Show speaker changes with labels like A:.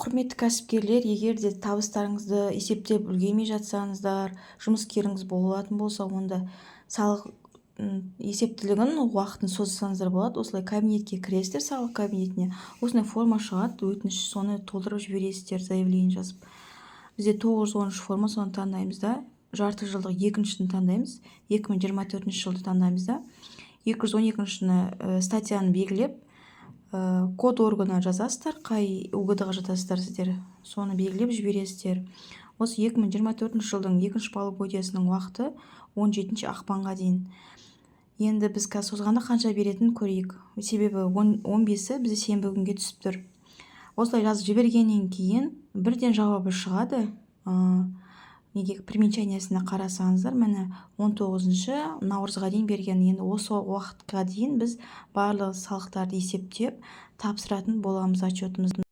A: Құрметті кәсіпкерлер, егер де табыстарыңызды есептеп үлгермей жатсаңыздар, жұмыскеріңіз болатын болса, онда салық есептілігін уақытын созсаңыздар болады. Осылай кабинетке кіресіздер, салық кабинетіне. Осындай форма шығады, өтініш, соны толтырып жібересіздер, заявление жазып. Бізде 913 форма, соны таңдаймыз да. Жарты жылдық екіншісін таңдаймыз. 2024 жылды таңдаймыз да. 212-шіні статьяны белгілеп, код органына жазасыздар, қай УГД-ға жатасыздар сіздер, соны белгілеп жібересіздер. Осы 2024 жылдың екінші полугодиясының уақыты 17 ақпанға дейін. Енді біз қазір созғанда қанша беретінін көрейік. Себебі 15-і бізде сенбі күнге түсіп тұр. Осылай жазып жібергеннен кейін бірден жауабы шығады. Неге примечаниясына қарасаңыздар, міне 19 наурызға дейін берген. Енді осы уақытқа дейін біз барлық салықтарды есептеп тапсыратын боламыз отчетымызды.